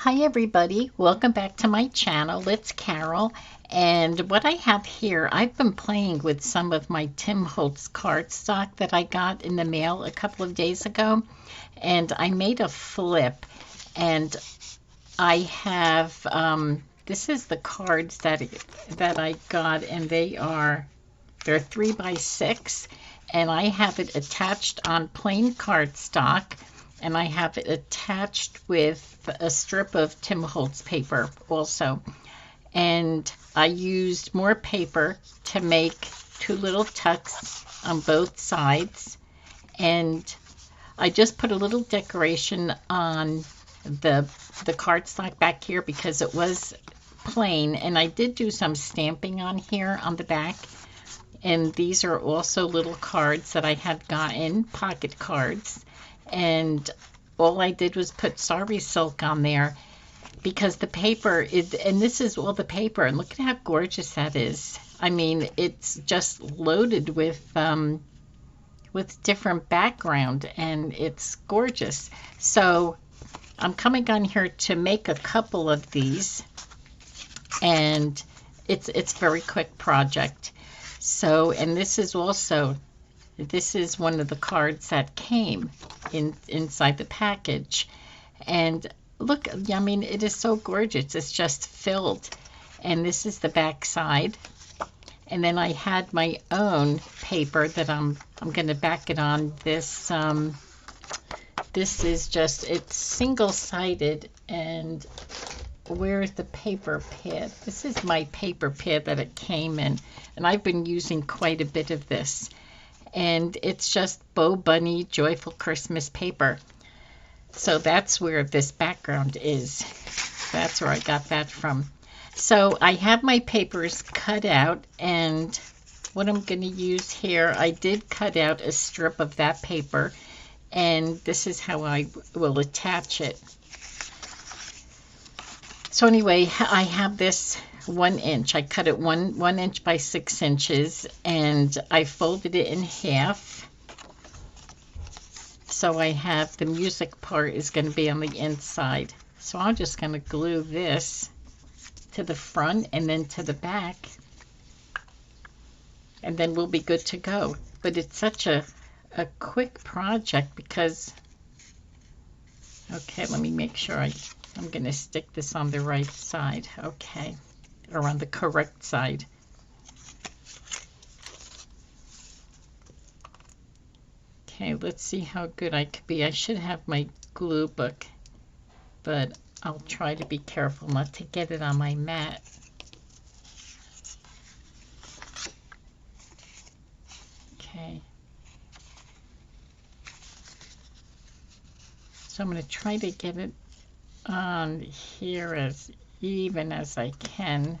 Hi everybody, welcome back to my channel. It's Carol, and what I have here, I've been playing with some of my Tim Holtz cardstock that I got in the mail a couple of days ago, and I made a flip, and I have this is the cards that I got, and they're 3x6, and I have it attached on plain cardstock, and I have it attached with a strip of Tim Holtz paper also. And I used more paper to make two little tucks on both sides. And I just put a little decoration on the cardstock back here because it was plain. And I did do some stamping on here on the back. And these are also little cards that I had gotten, pocket cards. And all I did was put Sorry Silk on there because the paper is, and this is all the paper, and look at how gorgeous that is. I mean, it's just loaded with different background, and it's gorgeous. So I'm coming on here to make a couple of these, and it's a very quick project. So, and this is one of the cards that came inside the package. And look, I mean, it is so gorgeous. It's just filled. And this is the back side. And then I had my own paper that I'm going to back it on. This is just, it's single-sided, and where's the paper pad? This is my paper pad that it came in, and I've been using quite a bit of this. And it's just Bo Bunny Joyful Christmas paper. So that's where this background is. That's where I got that from. So I have my papers cut out, and what I'm going to use here, I did cut out a strip of that paper, and this is how I will attach it. So anyway, I have this 1 inch. I cut it one inch by 6 inches, and I folded it in half. So I have the music part is going to be on the inside. So I'm just going to glue this to the front and then to the back, and then we'll be good to go. But it's such a quick project because, okay, let me make sure I'm going to stick this on the right side, okay, or on the correct side. Okay, let's see how good I could be. I should have my glue book, but I'll try to be careful not to get it on my mat. Okay. So I'm going to try to get it on here as even as I can.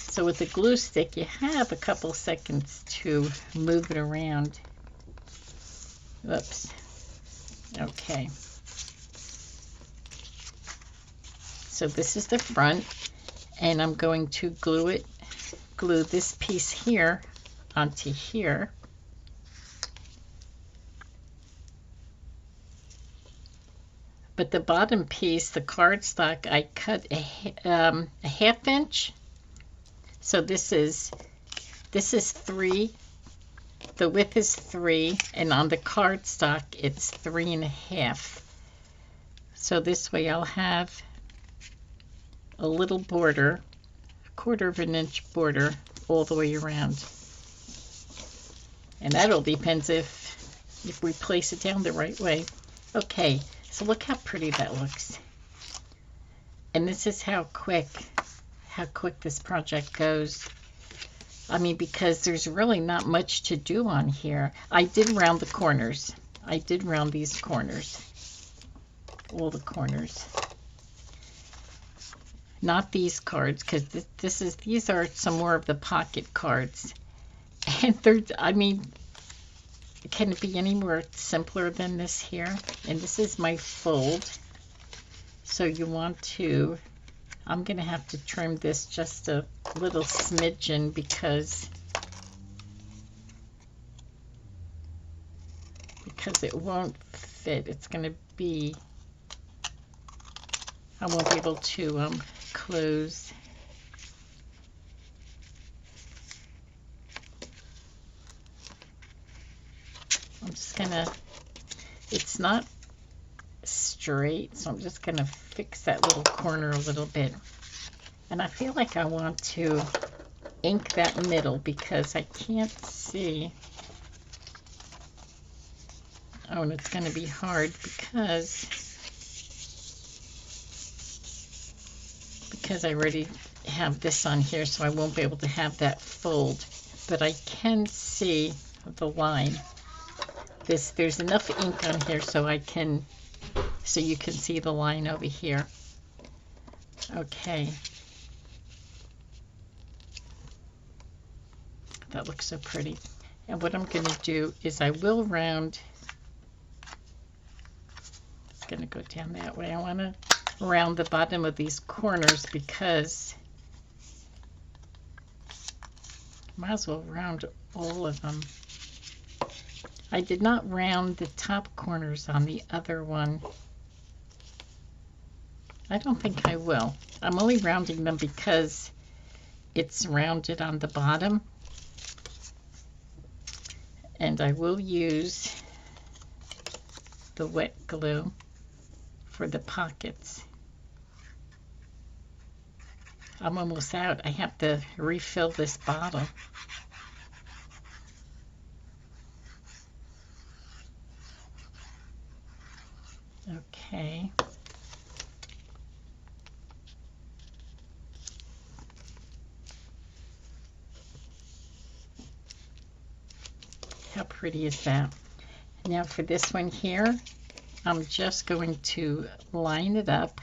So with the glue stick, you have a couple seconds to move it around. Oops. Okay. So this is the front, and I'm going to glue this piece here onto here. But the bottom piece, the cardstock, I cut a half inch. So this is 3. The width is 3, and on the cardstock it's 3.5. So this way I'll have a little border, 1/4 of an inch border all the way around. And that all depends if we place it down the right way. Okay, so look how pretty that looks. And this is how quick this project goes. I mean, because there's really not much to do on here. I did round the corners. I did round these corners. All the corners. Not these cards, because these are some more of the pocket cards. And I mean, can it be any more simpler than this here? And this is my fold. So you want to, I'm going to have to trim this just a little smidgen because because it won't fit. It's going to be, I won't be able to close. I'm just going to, it's not straight, so I'm just going to fix that little corner a little bit. And I feel like I want to ink that middle because I can't see. Oh, and it's going to be hard because I already have this on here, so I won't be able to have that fold. But I can see the line. There's enough ink on here so you can see the line over here. Okay. That looks so pretty. And what I'm going to do is I will round. It's going to go down that way. I want to round the bottom of these corners because might as well round all of them. I did not round the top corners on the other one. I don't think I will. I'm only rounding them because it's rounded on the bottom. And I will use the wet glue for the pockets. I'm almost out. I have to refill this bottle. Okay. How pretty is that? Now for this one here, I'm just going to line it up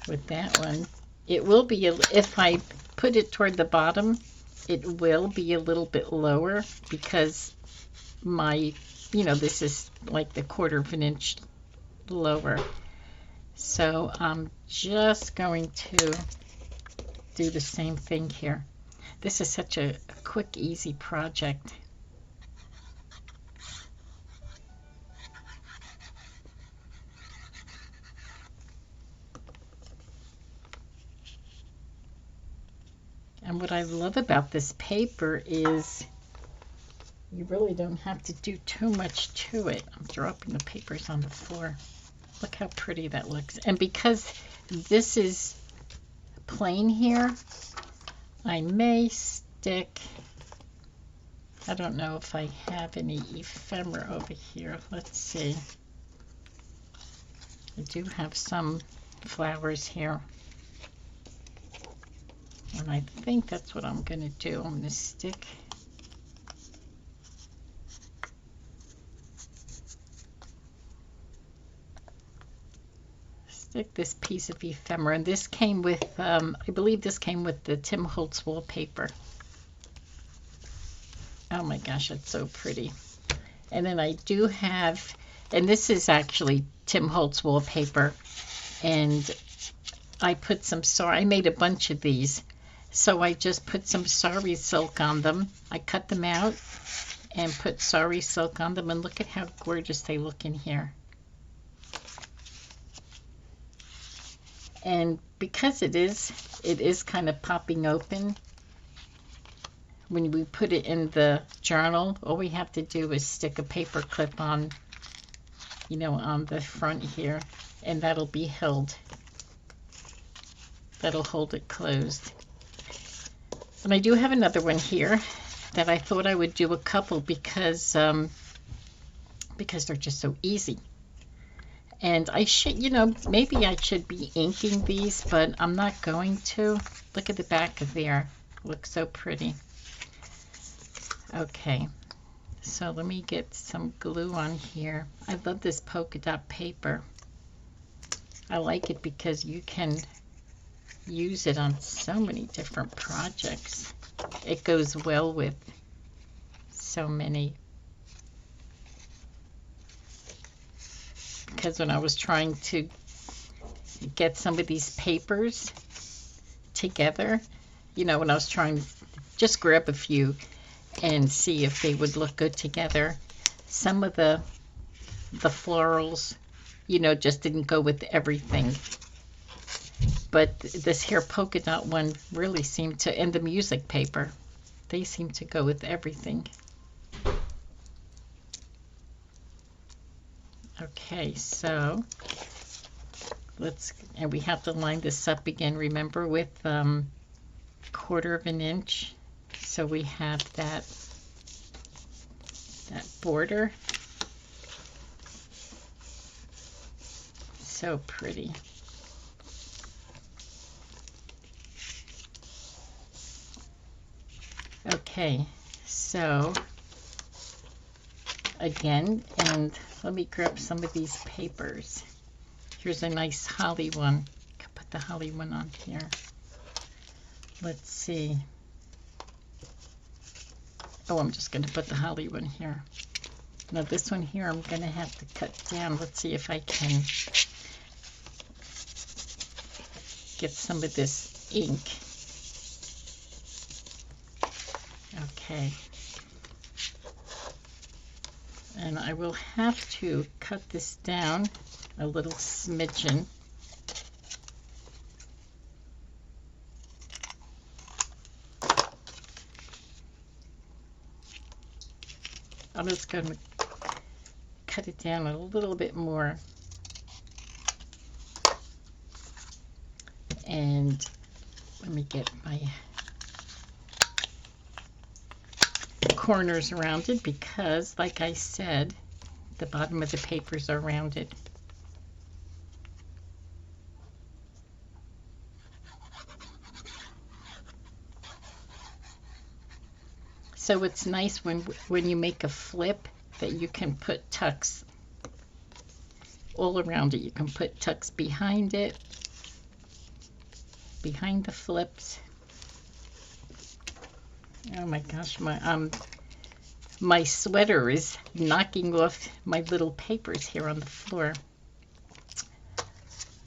with that one. It will be, if I put it toward the bottom, it will be a little bit lower because this is like the 1/4 of an inch lower. So I'm just going to do the same thing here. This is such a quick, easy project. And what I love about this paper is you really don't have to do too much to it. I'm dropping the papers on the floor. Look how pretty that looks. And because this is plain here, I may stick, I don't know if I have any ephemera over here. Let's see. I do have some flowers here. And I think that's what I'm going to do. I'm going to stick this piece of ephemera. And this came with, I believe this came with the Tim Holtz wallpaper. Oh my gosh, it's so pretty. And then I do have, and this is actually Tim Holtz wallpaper. And I put some, I made a bunch of these. So I just put some sari silk on them. I cut them out and put sari silk on them. And look at how gorgeous they look in here. And because it is kind of popping open, when we put it in the journal, all we have to do is stick a paper clip on, on the front here, and that'll be held. That'll hold it closed. And I do have another one here that I thought I would do a couple because they're just so easy. And I should, maybe I should be inking these, but I'm not going to. Look at the back of there. Looks so pretty. Okay, so let me get some glue on here. I love this polka dot paper. I like it because you can use it on so many different projects. It goes well with so many. Because when I was trying to get some of these papers together, when I was trying to just grab a few and see if they would look good together, some of the florals, you know, just didn't go with everything. But this here polka dot one really seemed to, and the music paper, they seem to go with everything. Okay, so and we have to line this up again, remember, with 1/4 of an inch. So we have that border. So pretty. Okay, so again, and let me grab some of these papers. Here's a nice holly one. I can put the holly one on here. Let's see. Oh, I'm just going to put the holly one here. Now this one here I'm going to have to cut down. Let's see if I can get some of this ink. Okay. And I will have to cut this down a little smidgen. I'm just going to cut it down a little bit more. And let me get my corners rounded because, like I said, the bottom of the papers are rounded. So it's nice when you make a flip that you can put tucks all around it. You can put tucks behind it, behind the flips. Oh my gosh, my sweater is knocking off my little papers here on the floor.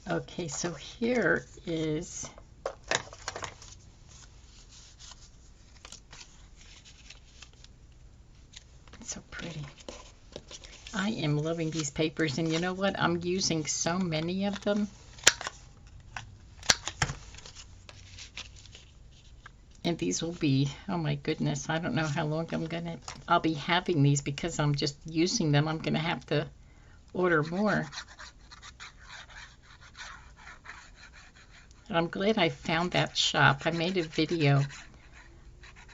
Okay, so here is so pretty. I am loving these papers, and you know what? I'm using so many of them. And these will be, oh my goodness, I don't know how long I'll be having these because I'm just using them. I'm gonna have to order more. And I'm glad I found that shop. I made a video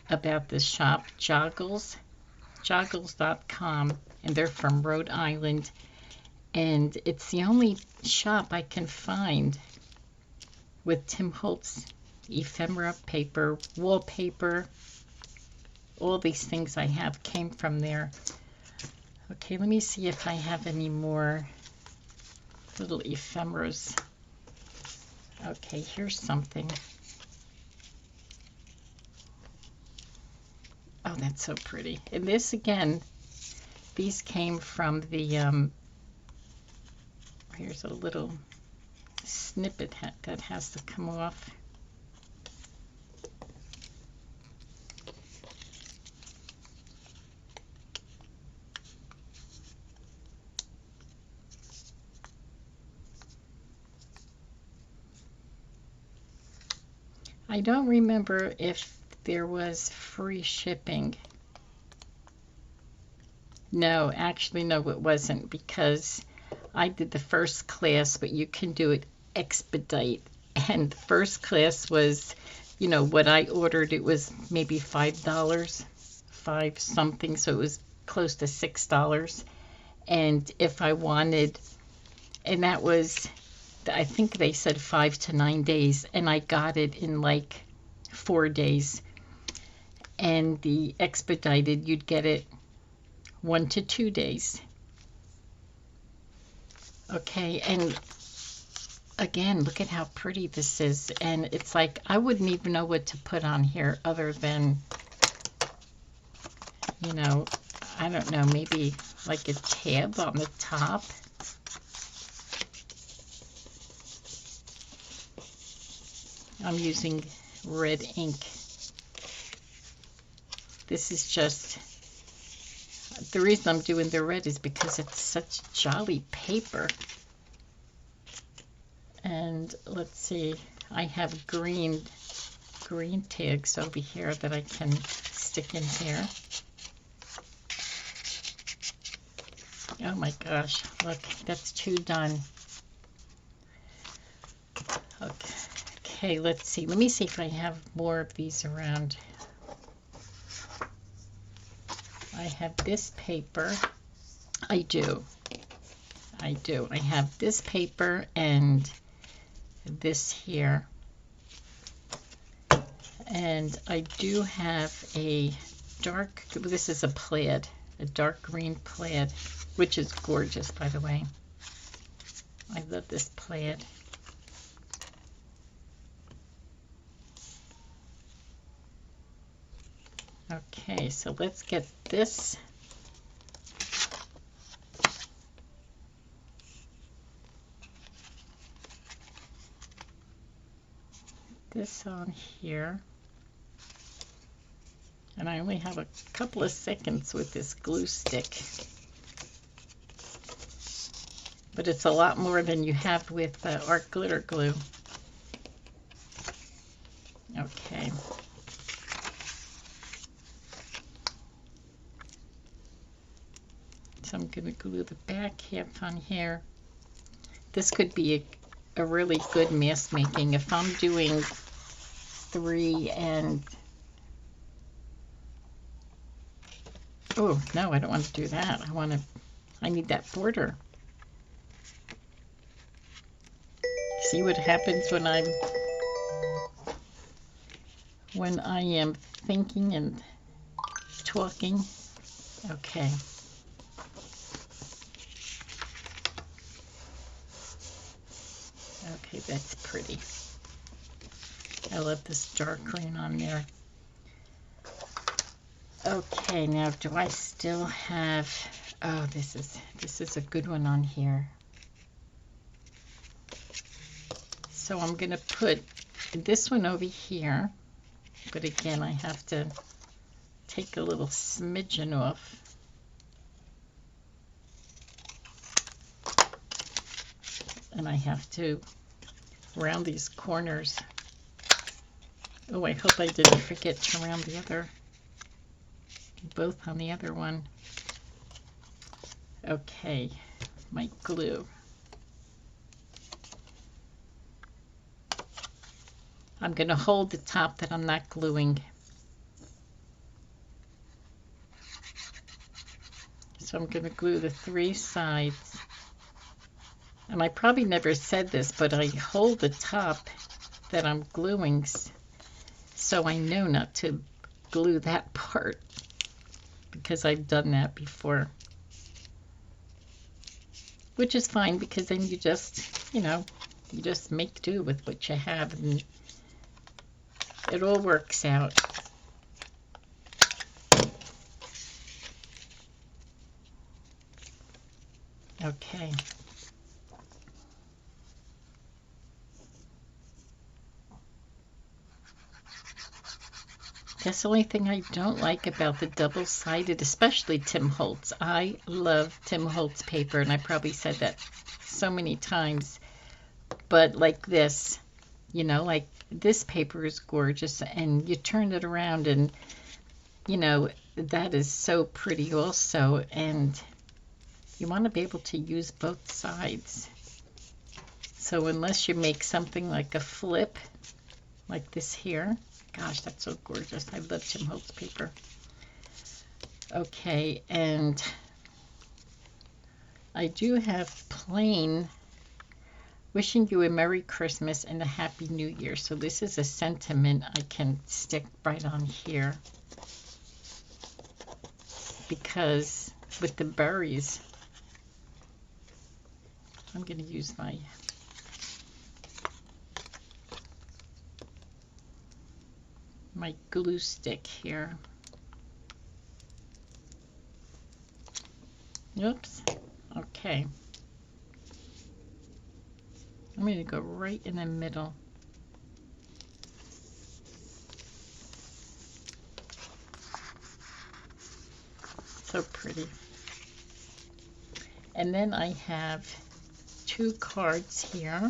about this shop, joggles.com, and they're from Rhode Island. And it's the only shop I can find with Tim Holtz ephemera paper, wallpaper. All these things I have came from there. Okay, let me see if I have any more little ephemeras. Okay, here's something. Oh, that's so pretty. And this again, these came from the here's a little snippet that has to come off. I don't remember if there was free shipping. No, actually, no, it wasn't, because I did the first class, but you can do it expedite. And the first class was, you know, what I ordered, it was maybe $5, 5 something, so it was close to $6. And if I wanted, and that was, I think they said 5 to 9 days, and I got it in like 4 days. And the expedited, you'd get it 1 to 2 days. Okay, and again, look at how pretty this is. And it's like, I wouldn't even know what to put on here other than, you know, I don't know, maybe like a tab on the top. I'm using red ink. This is just, The reason I'm doing the red is because it's such jolly paper. And let's see, I have green tags over here that I can stick in here. Oh my gosh, look, that's 2 done. Okay, let's see. Let me see if I have more of these around. I have this paper. I do. I have this paper and this here. And I do have a this is a plaid, a dark green plaid, which is gorgeous, by the way. I love this plaid. Okay, so let's get this. This on here. And I only have a couple of seconds with this glue stick. But it's a lot more than you have with art glitter glue. Okay. So I'm going to glue the back half on here. This could be a really good mask making. If I'm doing 3 and... Oh, no, I don't want to do that. I need that border. See what happens when I am thinking and talking? Okay. Okay, that's pretty. I love this dark green on there. Okay, now do I still have, oh, this is a good one on here. So I'm going to put this one over here, but again, I have to take a little smidgen off. And I have to round these corners. Oh, I hope I didn't forget to round the other, both on the other one. Okay, my glue. I'm going to hold the top that I'm not gluing. So I'm going to glue the 3 sides. And I probably never said this, but I hold the top that I'm gluing so I know not to glue that part, because I've done that before. Which is fine, because then you just, you just make do with what you have, and it all works out. Okay. That's the only thing I don't like about the double-sided, especially Tim Holtz. I love Tim Holtz paper, and I probably said that so many times. But like this, like this paper is gorgeous, and you turn it around, and, that is so pretty also. And you want to be able to use both sides. So unless you make something like a flip, like this here. Gosh, that's so gorgeous. I love Tim Holtz paper. Okay, and I do have plain wishing you a Merry Christmas and a Happy New Year. So this is a sentiment I can stick right on here, because with the berries, I'm going to use my glue stick here. Oops. Okay. I'm going to go right in the middle. So pretty. And then I have 2 cards here.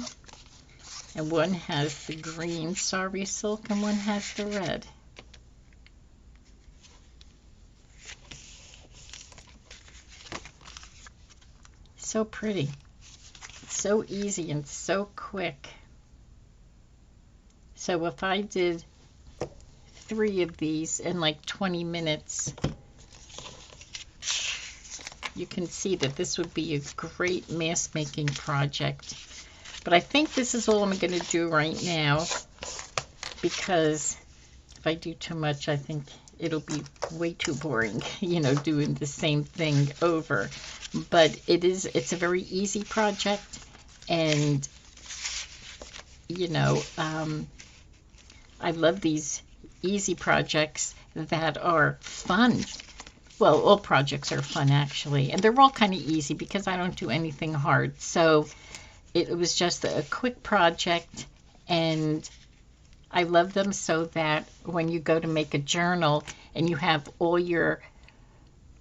And one has the green Sorry Silk and one has the red. So pretty. So easy and so quick. So if I did 3 of these in like 20 minutes, you can see that this would be a great mask making project. But I think this is all I'm going to do right now, because if I do too much, I think it'll be way too boring, you know, doing the same thing over. But it's a very easy project, and you know, I love these easy projects that are fun. Well, all projects are fun actually, and they're all kind of easy because I don't do anything hard. So it was just a quick project, and I love them so that when you go to make a journal and you have all your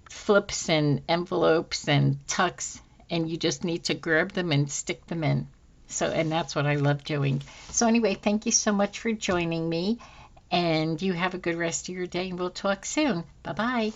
flips and envelopes and tucks, and you just need to grab them and stick them in. So, and that's what I love doing. So anyway, thank you so much for joining me, and you have a good rest of your day, and we'll talk soon. Bye-bye.